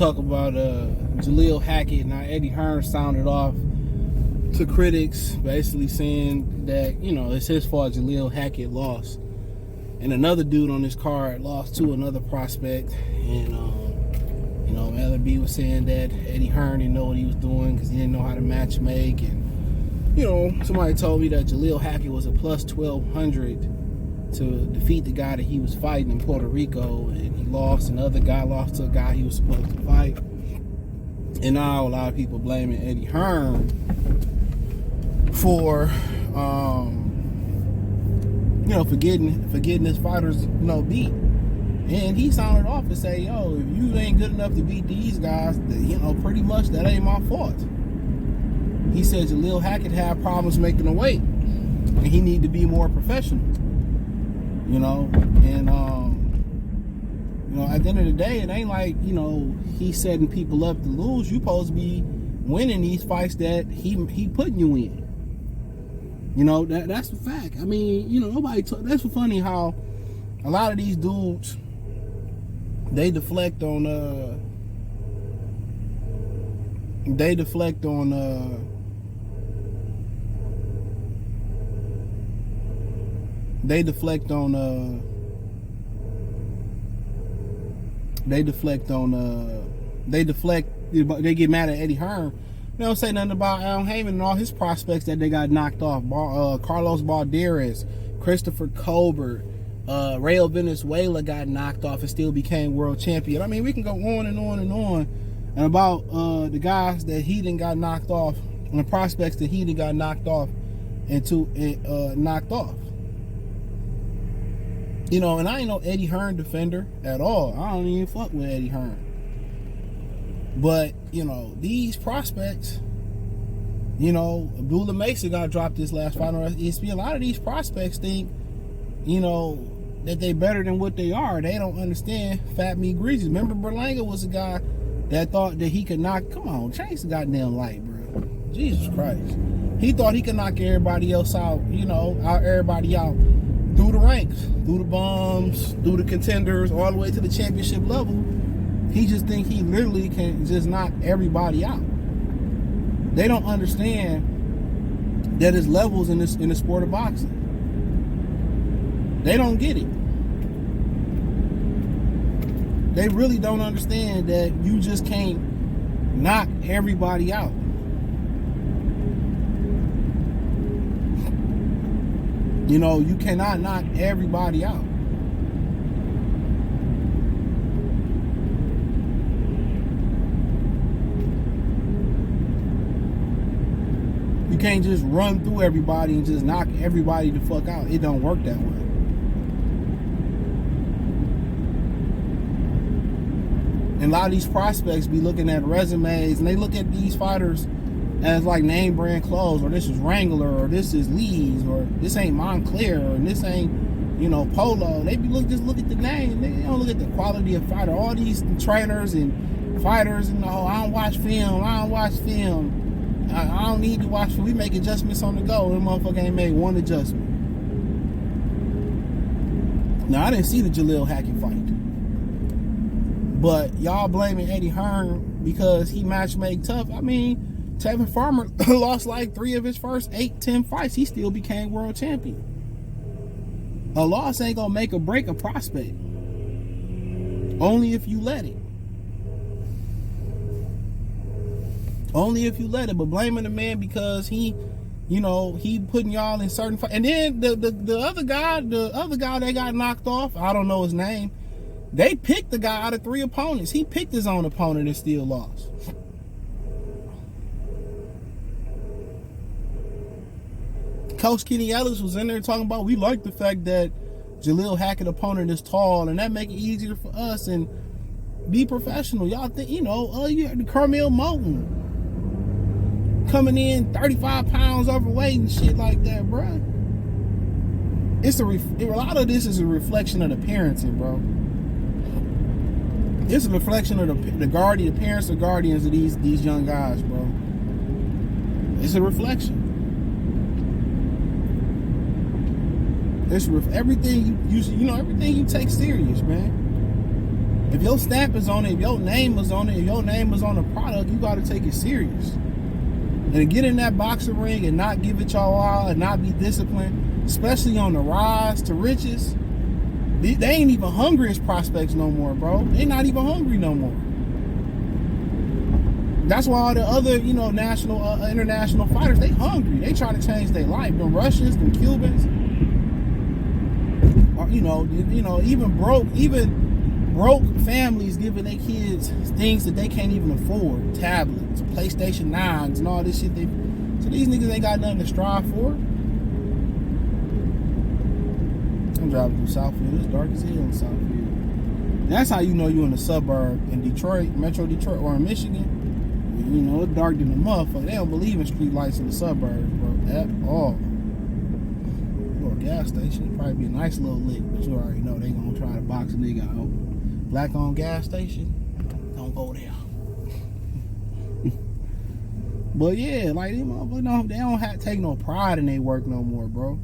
talk about Jalil Hackett. Now, Eddie Hearn sounded off to critics, basically saying that, you know, it's his fault Jalil Hackett lost. And another dude on this card lost to another prospect. And, you know, LB was saying that Eddie Hearn didn't know what he was doing because he didn't know how to match make. And, you know, somebody told me that Jalil Hackett was a plus 1,200 to defeat the guy that he was fighting in Puerto Rico, and he lost. Another guy lost to a guy he was supposed to fight. And now a lot of people blaming Eddie Hearn for, you know, for getting his fighters, you know, beat. And he sounded off and say, yo, if you ain't good enough to beat these guys, then, you know, pretty much that ain't my fault. He said Jalil Hackett had problems making the weight, and he need to be more professional. You know, and you know, at the end of the day, it ain't like, you know, he's setting people up to lose. You supposed to be winning these fights that he putting you in. You know, that's the fact. I mean, you know, that's funny how a lot of these dudes, they deflect on they deflect on they get mad at Eddie Hearn. They don't say nothing about Al Heyman and all his prospects that they got knocked off. Carlos Balderas, Christopher Colbert, Rayo Venezuela got knocked off and still became world champion. I mean, we can go on and on and on. And about the guys that he done got knocked off, and the prospects that he done got knocked off knocked off. You know, and I ain't no Eddie Hearn defender at all. I don't even fuck with Eddie Hearn. But, you know, these prospects, you know, Abdullah Mesa got dropped this last fight on ESPN. A lot of these prospects think, you know, that they better than what they are. They don't understand fat meat greases. Remember, Berlanga was a guy that thought that he could knock, come on, change the goddamn light, bro. Jesus Christ. He thought he could knock everybody else out, you know, everybody out through the ranks, through the bums, through the contenders, all the way to the championship level. He just think he literally can just knock everybody out. They don't understand that there's levels in the sport of boxing. They don't get it. They really don't understand that you just can't knock everybody out. You know, you cannot knock everybody out. You can't just run through everybody and just knock everybody the fuck out. It don't work that way. And a lot of these prospects be looking at resumes, and they look at these fighters as like name brand clothes, or this is Wrangler, or this is Lee's, or this ain't Montclair, or this ain't, you know, Polo. They be just look at the name. They don't look at the quality of fighter. All these trainers and fighters, and I don't watch film. I don't need to watch film. We make adjustments on the go. That motherfucker ain't made one adjustment. Now, I didn't see the Jalil Hackett fight, but y'all blaming Eddie Hearn because he matchmade tough. I mean, Tevin Farmer lost like 3 of his first 8-10 fights. He still became world champion. A loss ain't gonna make or break a prospect. Only if you let it. Only if you let it. But blaming the man because he, you know, he putting y'all in certain fights. And then the other guy that got knocked off, I don't know his name. They picked the guy out of 3 opponents. He picked his own opponent and still lost. Coach Kenny Ellis was in there talking about, we like the fact that Jalil Hackett opponent is tall, and that make it easier for us and be professional. Y'all think, you know, you had the Carmel Moulton coming in 35 pounds overweight and shit like that, bruh. It's a lot of this is a reflection of the parenting, bro. It's a reflection of the parents or guardians of these young guys, bro. It's a reflection. It's everything you know, everything you take serious, man. If your stamp is on it, if your name is on it, if your name is on the product, you got to take it serious. And to get in that boxing ring and not give it y'all all and not be disciplined, especially on the rise to riches, they ain't even hungry as prospects no more, bro. They not even hungry no more. That's why all the other, national, international fighters, they hungry. They trying to change their life. The Russians, the Cubans, or, even broke families giving their kids things that they can't even afford. Tablets, PlayStation 9s, and all this shit. So these niggas ain't got nothing to strive for. I'm driving through Southfield. It's dark as hell in Southfield. That's how you know you in a suburb in Detroit, Metro Detroit, or in Michigan. It's dark than the motherfucker. They don't believe in street lights in the suburbs, bro, at all. Or a gas station, probably be a nice little lick, but you already know they gonna try to box a nigga out. Black-owned gas station, don't go there. But yeah, like they don't take no pride in their work no more, bro.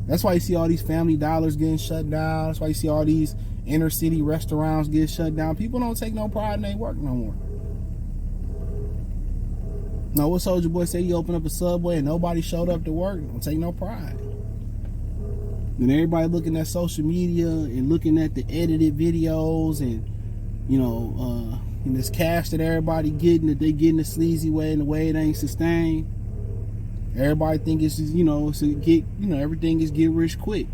That's why you see all these Family Dollars getting shut down. That's why you see all these inner city restaurants get shut down. People don't take no pride in their work no more. Now, what Soulja Boy said he opened up a Subway and nobody showed up to work? Don't take no pride. Then everybody looking at social media and looking at the edited videos and, and this cash that everybody getting, that they getting the sleazy way and the way it ain't sustained. Everybody think it's just, everything is get rich quick.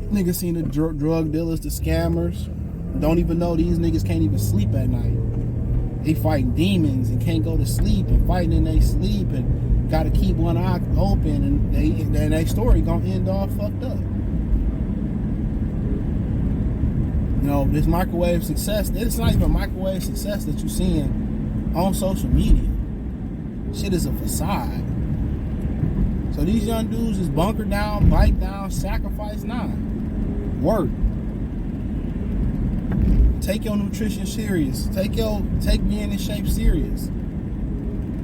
Niggas seen the drug dealers, the scammers. Don't even know these niggas can't even sleep at night. They fighting demons and can't go to sleep and fighting in their sleep and got to keep one eye open, and their story gonna end all fucked up. This microwave success, it's not even microwave success that you're seeing on social media. Shit is a facade. So these young dudes is bunker down, bite down, sacrifice none. Work. Take your nutrition serious. Take being in shape serious.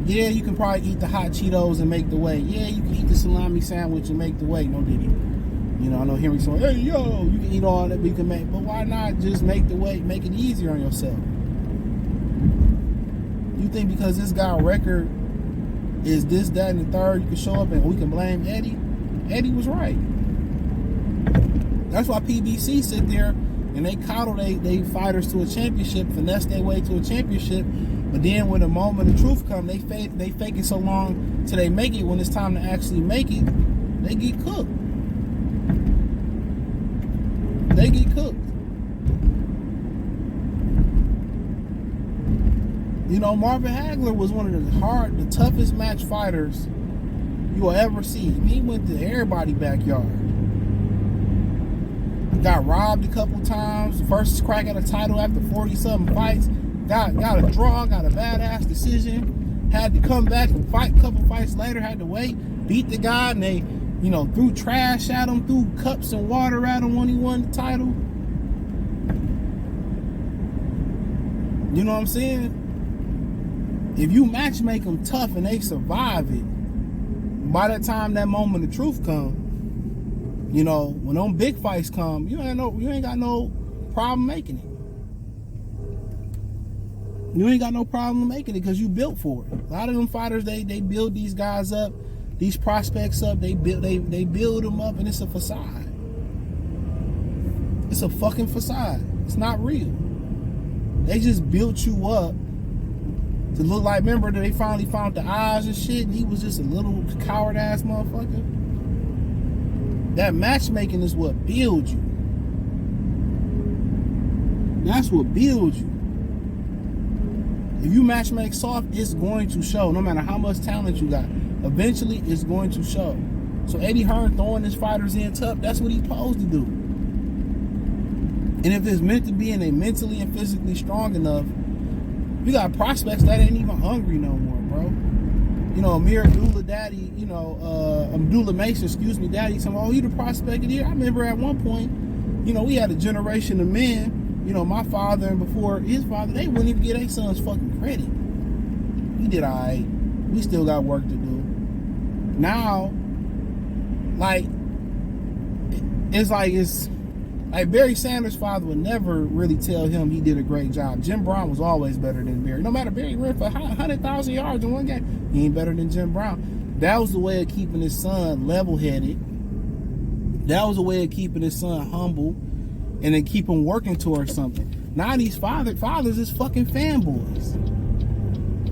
Yeah, you can probably eat the hot Cheetos and make the weight. Yeah, you can eat the salami sandwich and make the weight. No diddy. I know Henry saying, hey, yo, you can eat all that, but you can make. But why not just make the weight, make it easier on yourself? You think because this guy record is this, that, and the third, you can show up and we can blame Eddie? Eddie was right. That's why PBC sit there and they coddle they fighters to a championship, finesse their way to a championship, but then when the moment of truth comes, they fake it so long till they make it. When it's time to actually make it, they get cooked. They get cooked. Marvin Hagler was one of the toughest match fighters you will ever see. He went to everybody's backyard. Got robbed a couple times. First crack at a title after 40-something fights. Got a draw, got a badass decision. Had to come back and fight a couple fights later. Had to wait. Beat the guy, and they, threw trash at him, threw cups and water at him when he won the title. You know what I'm saying? If you matchmake them tough and they survive it, by the time that moment of truth comes, when them big fights come, you ain't got no problem making it. You ain't got no problem making it because you built for it. A lot of them fighters, they build these guys up, these prospects up, they build them up, and it's a facade. It's a fucking facade. It's not real. They just built you up to look like, remember that they finally found the eyes and shit, and he was just a little coward ass motherfucker. That matchmaking is what builds you. That's what builds you. If you matchmake soft, it's going to show. No matter how much talent you got, eventually it's going to show. So Eddie Hearn throwing his fighters in tough, that's what he's supposed to do. And if it's meant to be and they mentally and physically strong enough, you got prospects that ain't even hungry no more, bro. Amir Abdullah daddy, Abdullah Mason, daddy, saying, oh, you the prospect of the year. I remember at one point, we had a generation of men, my father and before his father, they wouldn't even give their sons fucking credit. He did all right. We still got work to do. Now, it's Like, Barry Sanders' father would never really tell him he did a great job. Jim Brown was always better than Barry. No matter, Barry ran for 100,000 yards in one game, he ain't better than Jim Brown. That was the way of keeping his son level-headed. That was a way of keeping his son humble, and then keep him working towards something. Now these fathers is fucking fanboys.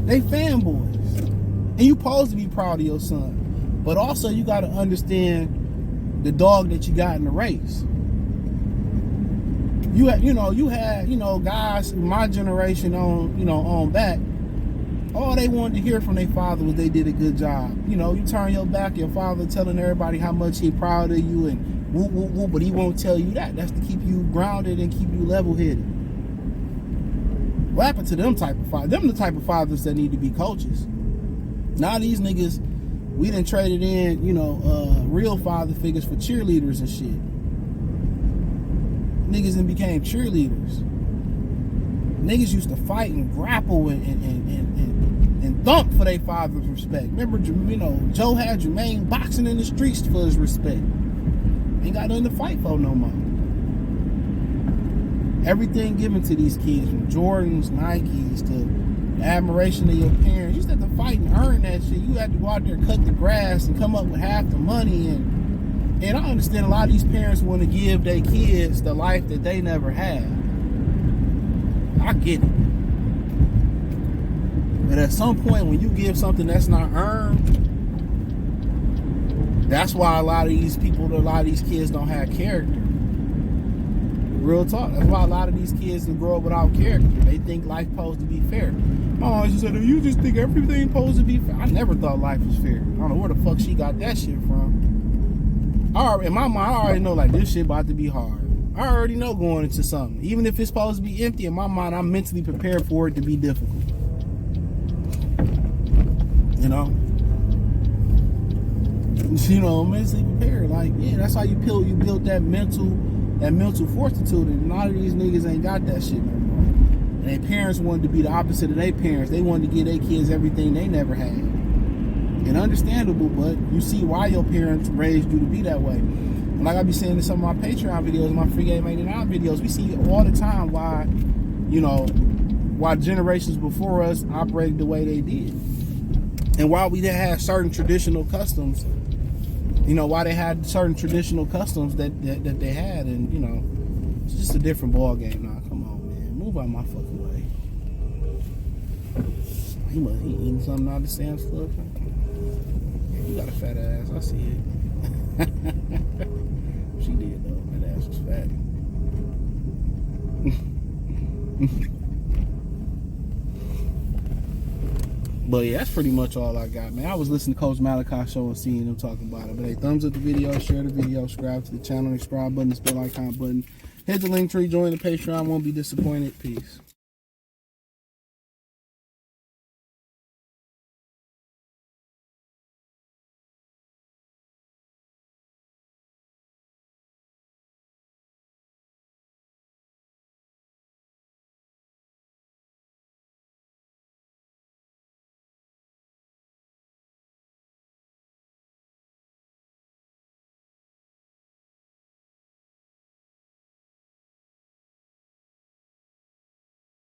They fanboys. And you supposed to be proud of your son. But also you got to understand the dog that you got in the race. You had guys in my generation on back. All they wanted to hear from their father was they did a good job. You turn your back, your father telling everybody how much he proud of you and whoop, whoop, whoop, but he won't tell you that. That's to keep you grounded and keep you level-headed. What happened to them type of fathers? Them the type of fathers that need to be coaches. Now these niggas, we done traded in, real father figures for cheerleaders and shit. Niggas then became cheerleaders. Niggas used to fight and grapple and thump for their father's respect. Remember, Joe had Jermaine boxing in the streets for his respect. Ain't got nothing to fight for no more. Everything given to these kids, from Jordans, Nikes, to admiration of your parents. You used to have to fight and earn that shit. You had to go out there, cut the grass, and come up with half the money. And I understand a lot of these parents want to give their kids the life that they never had. I get it. But at some point, when you give something that's not earned, that's why a lot of these kids don't have character. Real talk. That's why a lot of these kids grow up without character. They think life supposed to be fair. Oh, she said, you just think everything supposed to be fair. I never thought life was fair. I don't know where the fuck she got that shit from. In my mind, I already know, like, this shit about to be hard. I already know going into something. Even if it's supposed to be empty, in my mind, I'm mentally prepared for it to be difficult. Mentally prepared. Like, yeah, that's how you build that mental fortitude. And a lot of these niggas ain't got that shit no more. And their parents wanted to be the opposite of their parents. They wanted to give their kids everything they never had. And understandable, but you see why your parents raised you to be that way. And like I be saying in some of my Patreon videos, my Free Game 89 videos, we see all the time why generations before us operated the way they did. And why we had certain traditional customs, why they had certain traditional customs that they had. And, it's just a different ball game now. Come on, man. Move out my fucking way. He eating something out of Sam's Club. You got a fat ass. I see it. She did, though. That ass was fat. But yeah, that's pretty much all I got, man. I was listening to Coach Malachi show and seeing him talking about it. But hey, thumbs up the video, share the video, subscribe to the channel, subscribe button, the bell icon button. Hit the link tree, join the Patreon. Won't be disappointed. Peace.